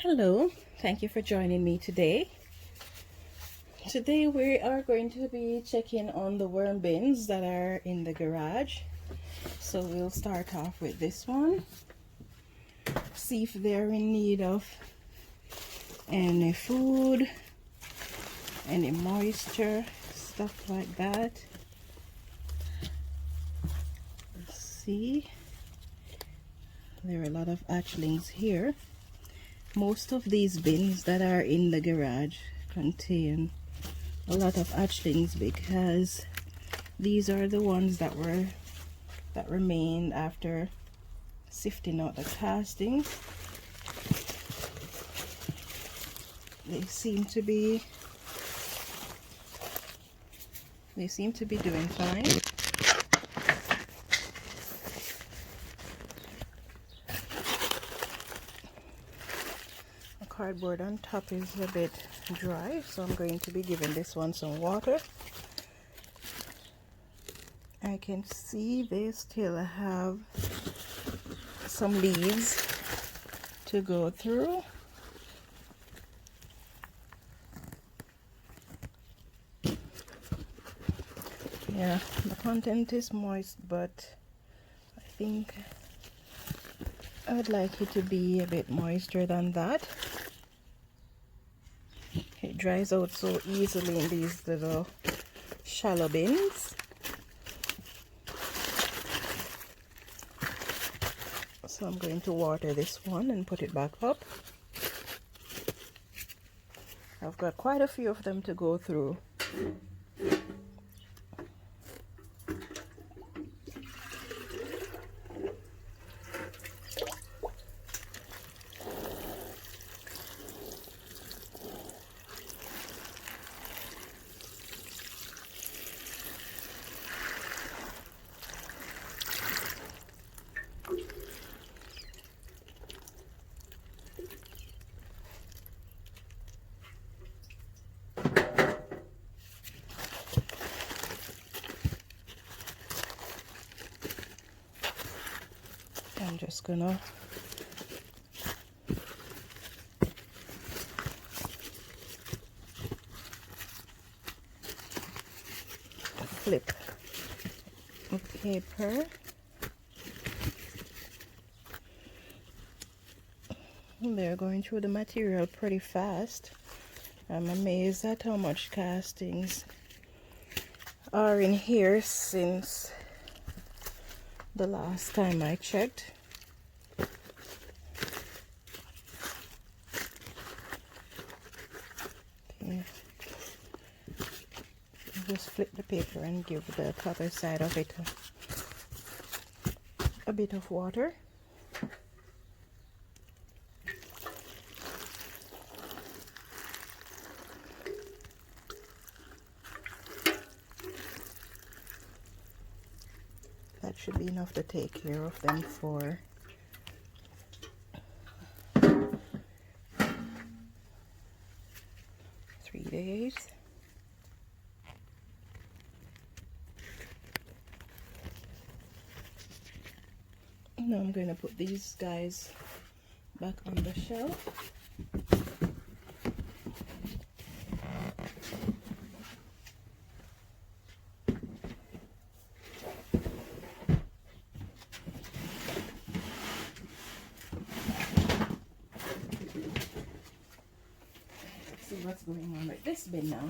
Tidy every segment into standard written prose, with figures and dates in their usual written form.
Hello, thank you for joining me today. Today we are going to be checking on the worm bins that are in the garage. So we'll start off with this one. See if they're in need of any food, any moisture, stuff like that. Let's see. There are a lot of hatchlings here. Most of these bins that are in the garage contain a lot of hatchlings because these are the ones that remained after sifting out the castings. They seem to be doing fine. The cardboard on top is a bit dry, so I'm going to be giving this one some water. I can see they still have some leaves to go through. Yeah, the content is moist, but I think I would like it to be a bit moister than that. It dries out so easily in these little shallow bins. So I'm going to water this one and put it back up. I've got quite a few of them to go through. I'm just gonna flip the paper. They're going through the material pretty fast. I'm amazed at how much castings are in here since the last time I checked. Okay. Just flip the paper and give the other side of it a bit of water. That should be enough to take care of them for 3 days. Now I'm going to put these guys back on the shelf. Let's see what's going on with this bin now.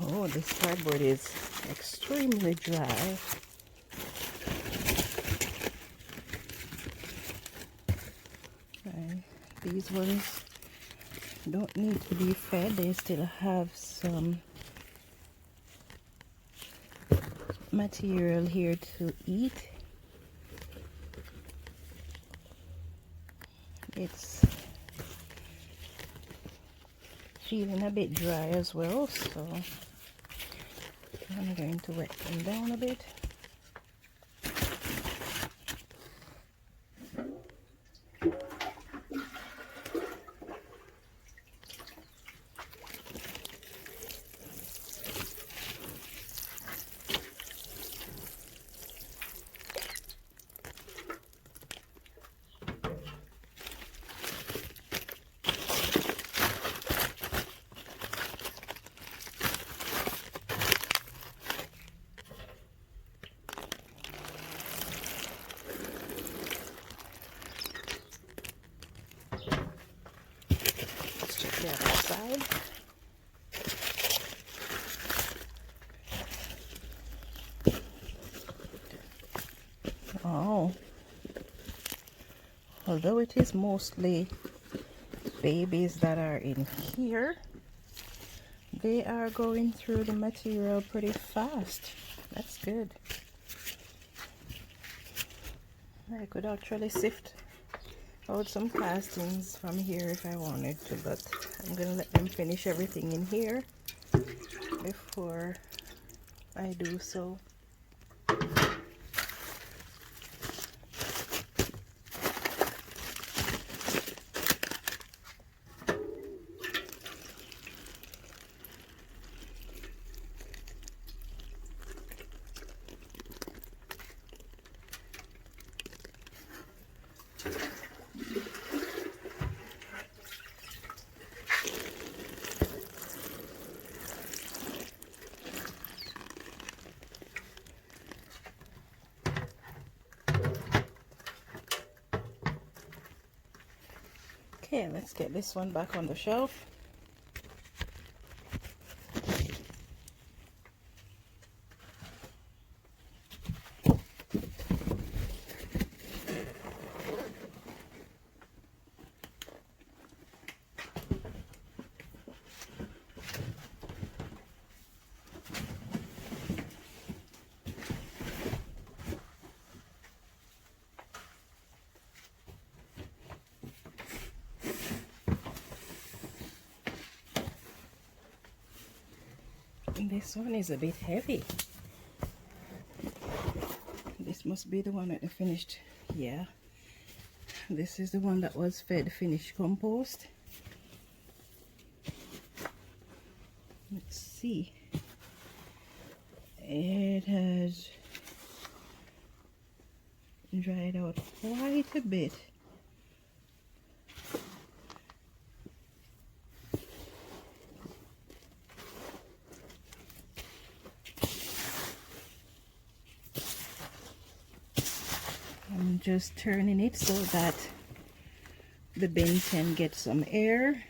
Oh, this cardboard is extremely dry. These ones don't need to be fed. They still have some material here to eat. It's feeling a bit dry as well, so I'm going to wet them down a bit. Although it is mostly babies that are in here, they are going through the material pretty fast. That's good. I could actually sift out some castings from here if I wanted to, but I'm gonna let them finish everything in here before I do so. Okay, let's get this one back on the shelf. This one is a bit heavy. This must be the one that I finished. Yeah, this is the one that was fed finished compost. Let's see. It has dried out quite a bit. I'm just turning it so that the bin can get some air.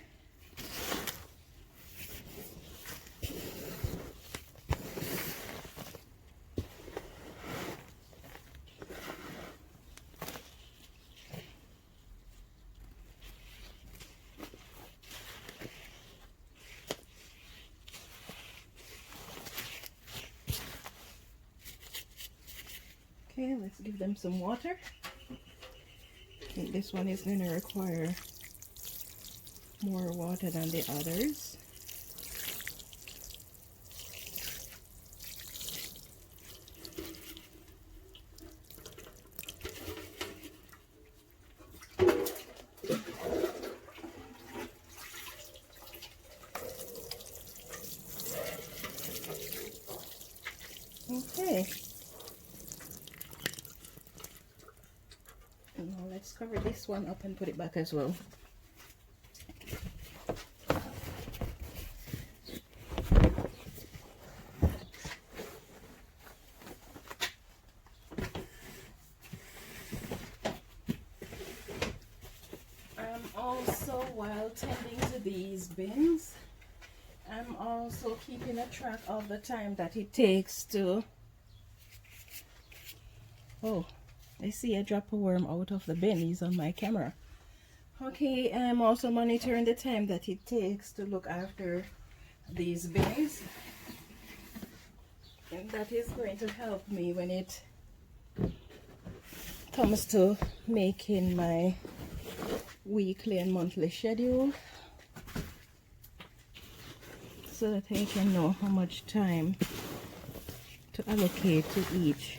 Okay, let's give them some water. I think this one is going to require more water than the others. Okay. Now let's cover this one up and put it back as well. Also, while tending to these bins, I'm also keeping a track of the time that it takes to... Oh, I see a drop of worm out of the bin. He's on my camera. Okay, I'm also monitoring the time that it takes to look after these bins. And that is going to help me when it comes to making my weekly and monthly schedule, so that I can know how much time to allocate to each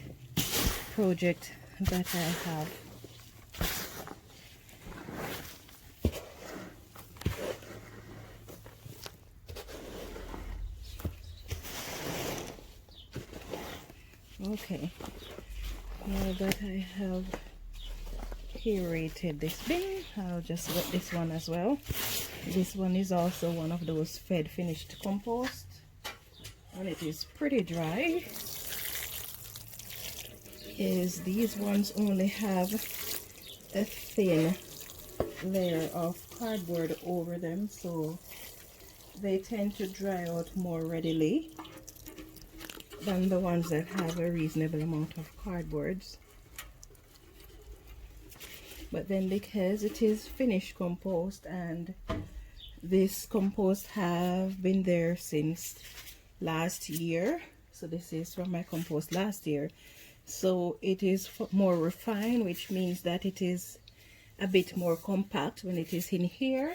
project that I have. Okay, now that I have aerated this bin, I'll just wet this one as well. This one is also one of those fed finished compost, and it is pretty dry. These ones only have a thin layer of cardboard over them, so they tend to dry out more readily than the ones that have a reasonable amount of cardboards. But then because it is finished compost, and this compost have been there since last year, so this is from my compost last year, so it is more refined, which means that it is a bit more compact when it is in here.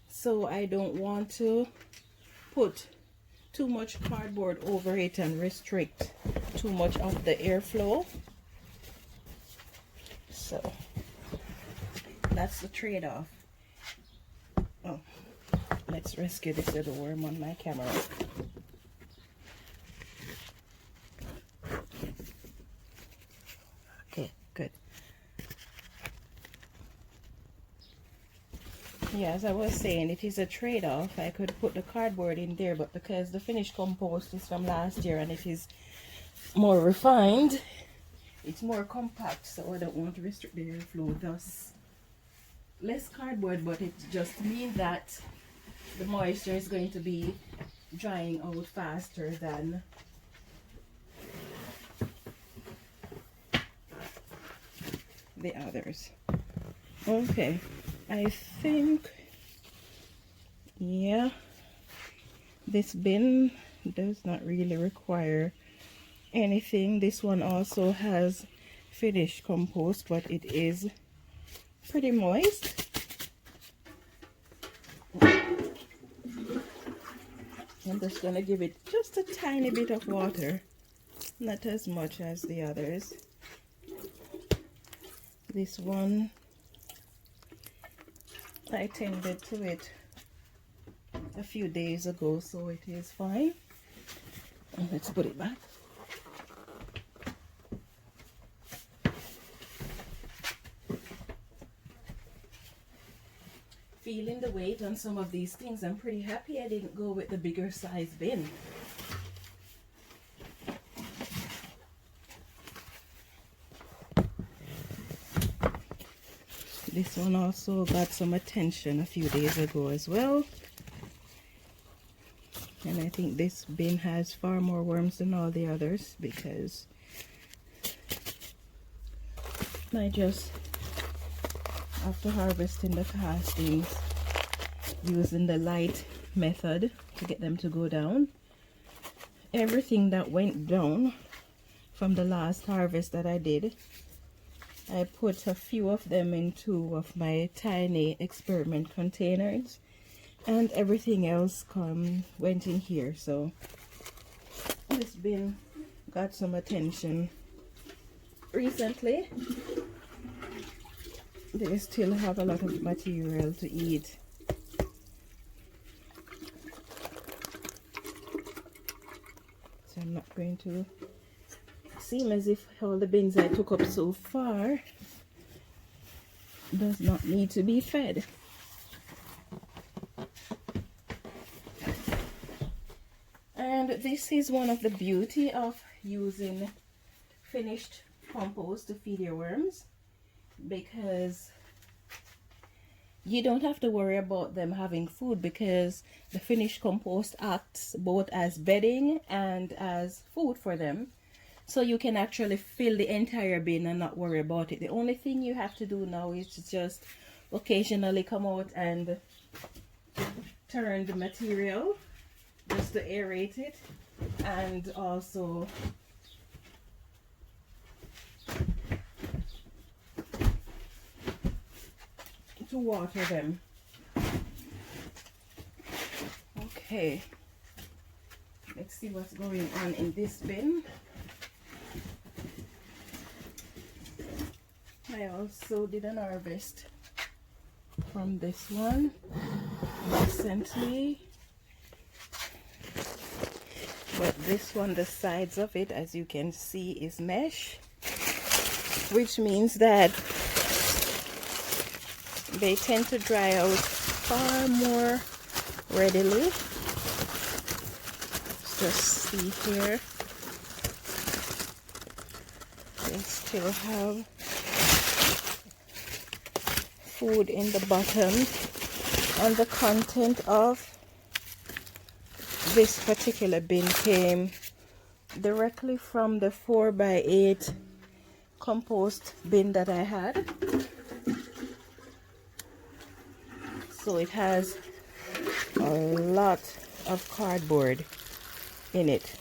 So I don't want to put too much cardboard over it and restrict too much of the airflow. So that's the trade-off. Oh, let's rescue this little worm on my camera. Okay, good. Yeah, as I was saying, it is a trade-off. I could put the cardboard in there, but because the finished compost is from last year and it is more refined, it's more compact, so I don't want to restrict the airflow. Thus, less cardboard, but it just means that the moisture is going to be drying out faster than the others. Okay, I think, yeah, this bin does not really require anything. This one also has finished compost, but it is pretty moist. I'm just gonna give it just a tiny bit of water, not as much as the others. This one I tended to it a few days ago, so it is fine. And let's put it back. Feeling the weight on some of these things, I'm pretty happy I didn't go with the bigger size bin. This one also got some attention a few days ago as well. And I think this bin has far more worms than all the others, because I just, after harvesting the castings, using the light method to get them to go down, everything that went down from the last harvest that I did, I put a few of them in 2 of my tiny experiment containers, and everything else went in here. So this bin got some attention recently. They still have a lot of material to eat. So I'm not going to seem as if all the bins I took up so far does not need to be fed. And this is one of the beauty of using finished compost to feed your worms, because you don't have to worry about them having food, because the finished compost acts both as bedding and as food for them. So you can actually fill the entire bin and not worry about it. The only thing you have to do now is to just occasionally come out and turn the material just to aerate it, and also to water them. Okay, let's see what's going on in this bin. I also did an harvest from this one recently, but this one, the sides of it, as you can see, is mesh, which means that they tend to dry out far more readily. Let's just see here, they still have food in the bottom, and the content of this particular bin came directly from the 4x8 compost bin that I had. So it has a lot of cardboard in it.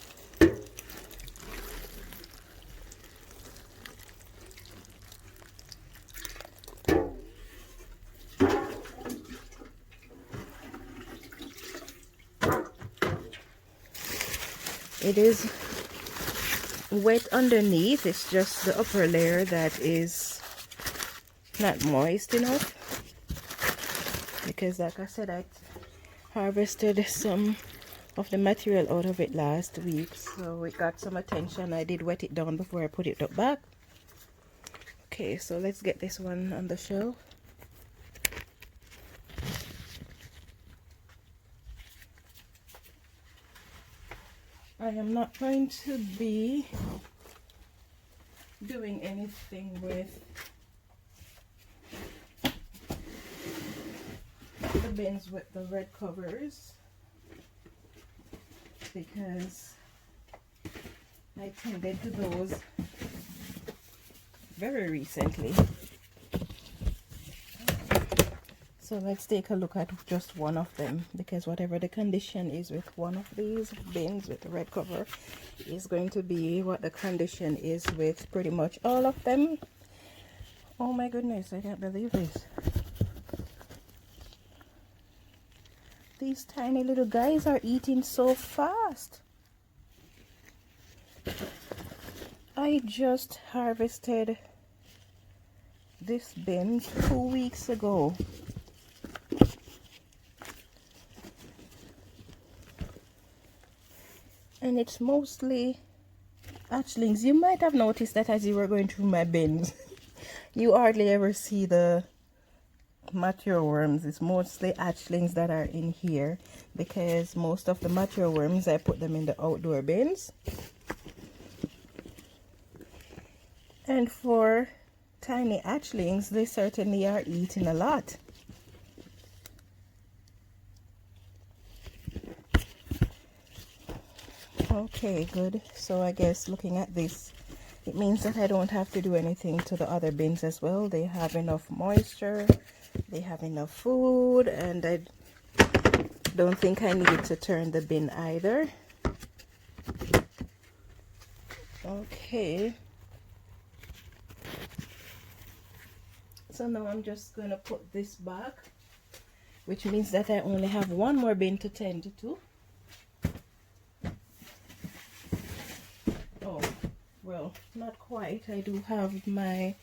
It is wet underneath. It's just the upper layer that is not moist enough, because like I said, I harvested some of the material out of it last week, so it got some attention. I did wet it down before I put it up back. Okay, so let's get this one on the shelf. I am not going to be doing anything with the bins with the red covers, because I tended to those very recently. So let's take a look at just one of them, because whatever the condition is with one of these bins with the red cover is going to be what the condition is with pretty much all of them. Oh my goodness, I can't believe this. These tiny little guys are eating so fast. I just harvested this bin 2 weeks ago. And it's mostly hatchlings. You might have noticed that as you were going through my bins, you hardly ever see the mature worms. It's mostly hatchlings that are in here, because most of the mature worms, I put them in the outdoor bins. And for tiny hatchlings, they certainly are eating a lot. Okay, good. So I guess looking at this, it means that I don't have to do anything to the other bins as well. They have enough moisture, they have enough food, and I don't think I need to turn the bin either. Okay. So now I'm just going to put this back, which means that I only have one more bin to tend to. Oh, well, not quite. I do have my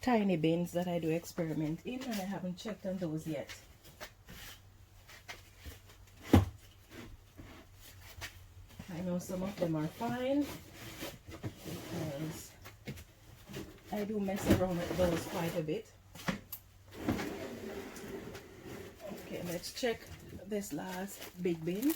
tiny bins that I do experiment in, and I haven't checked on those yet. I know some of them are fine, because I do mess around with those quite a bit. Okay, let's check this last big bin.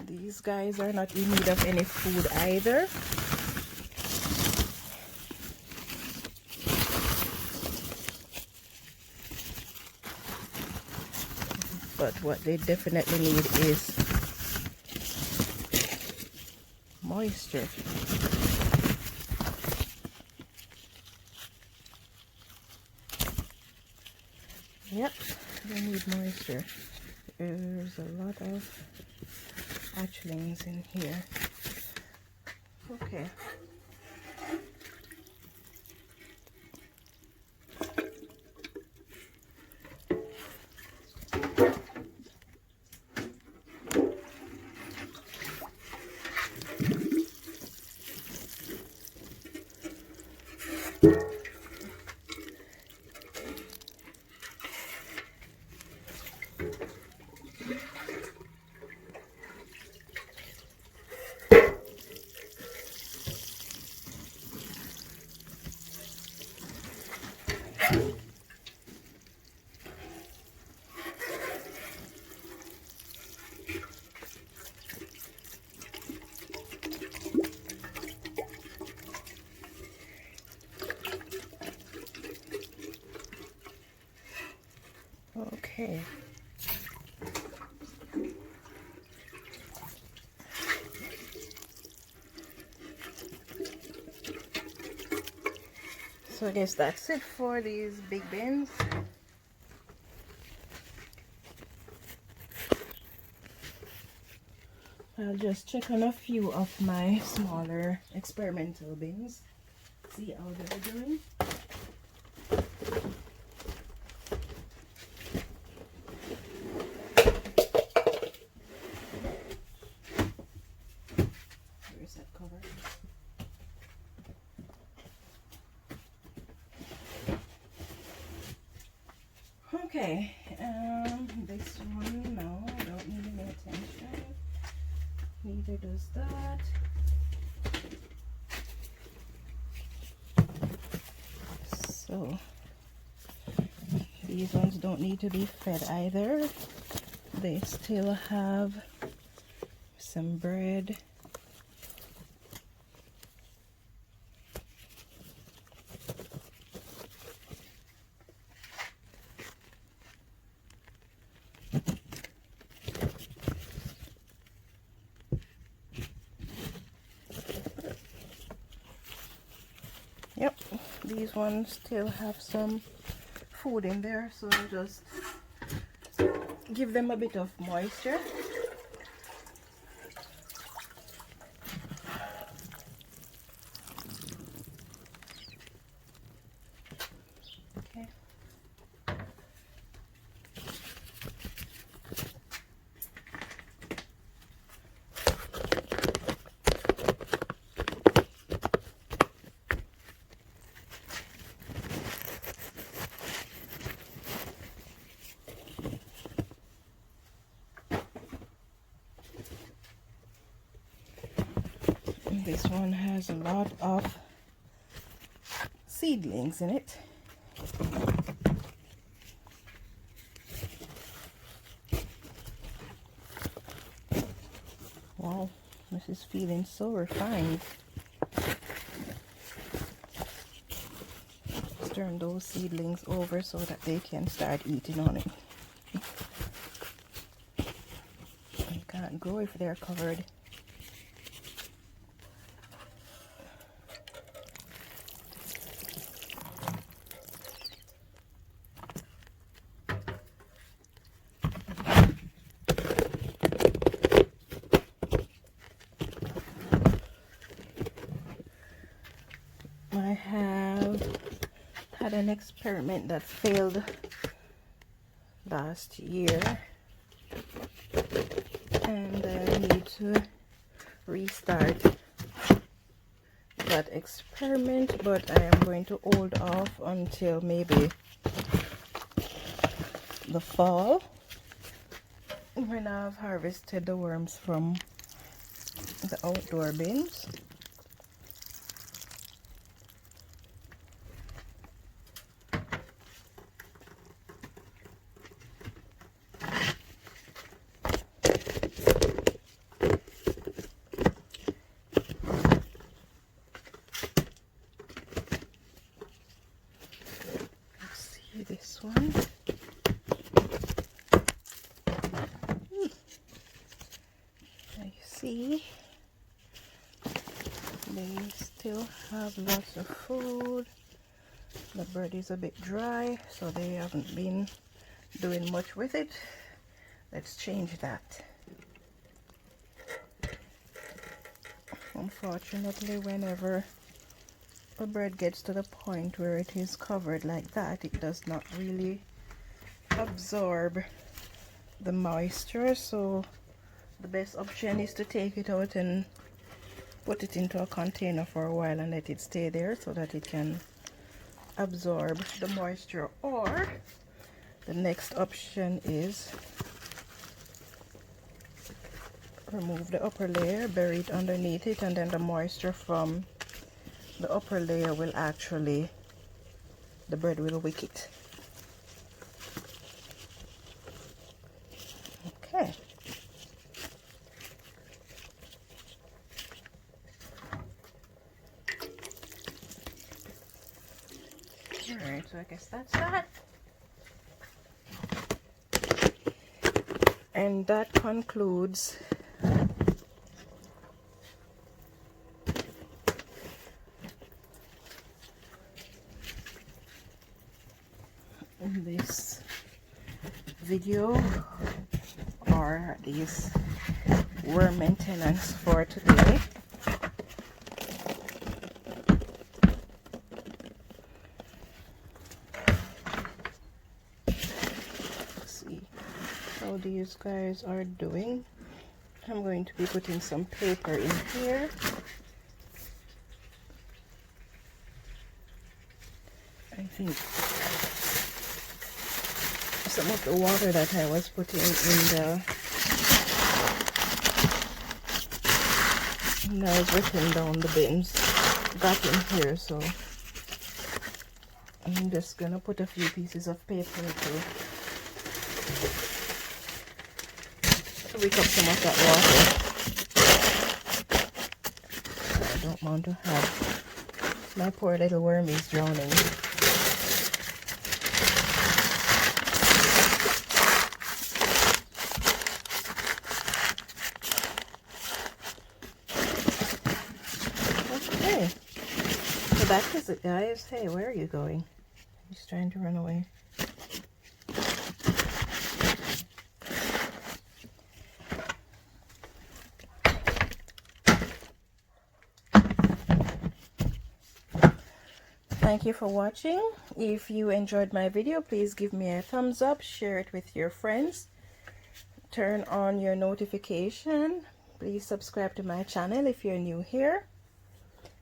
These guys are not in need of any food either. But what they definitely need is moisture. Yep, they need moisture. There's a lot of hatchlings in here. Okay. Okay. So I guess that's it for these big bins. I'll just check on a few of my smaller experimental bins, see how they're doing. Where's that cover? Okay, this one, no, don't need any attention. Neither does that. So these ones don't need to be fed either. They still have some bread. Yep, these ones still have some food in there, so I'll just give them a bit of moisture. Okay. This one has a lot of seedlings in it. Wow, this is feeling so refined. Let's turn those seedlings over so that they can start eating on it. They can't grow if they're covered. I have had an experiment that failed last year, and I need to restart that experiment, but I am going to hold off until maybe the fall when I've harvested the worms from the outdoor bins. This one. Now you see, they still have lots of food. The bird is a bit dry, so they haven't been doing much with it. Let's change that. Unfortunately, whenever a bird gets to the point where it is covered like that, it does not really absorb the moisture, so the best option is to take it out and put it into a container for a while and let it stay there so that it can absorb the moisture. Or the next option is remove the upper layer, bury it underneath it, and then the moisture from the upper layer will actually, the bread will wick it. Okay. Alright, so I guess that's that. And that concludes in this video, or at least worm maintenance for today. Let's see how these guys are doing. I'm going to be putting some paper in here. I think some of the water that I was putting and I was ripping down the bins back in here, so I'm just gonna put a few pieces of paper to wick up some of that water. I don't want to have my poor little wormies drowning. Okay, so that is it, guys. Hey, where are you going? He's trying to run away. Thank you for watching. If you enjoyed my video, please give me a thumbs up, share it with your friends, turn on your notification. Please subscribe to my channel if you're new here,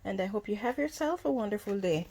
and I hope you have yourself a wonderful day.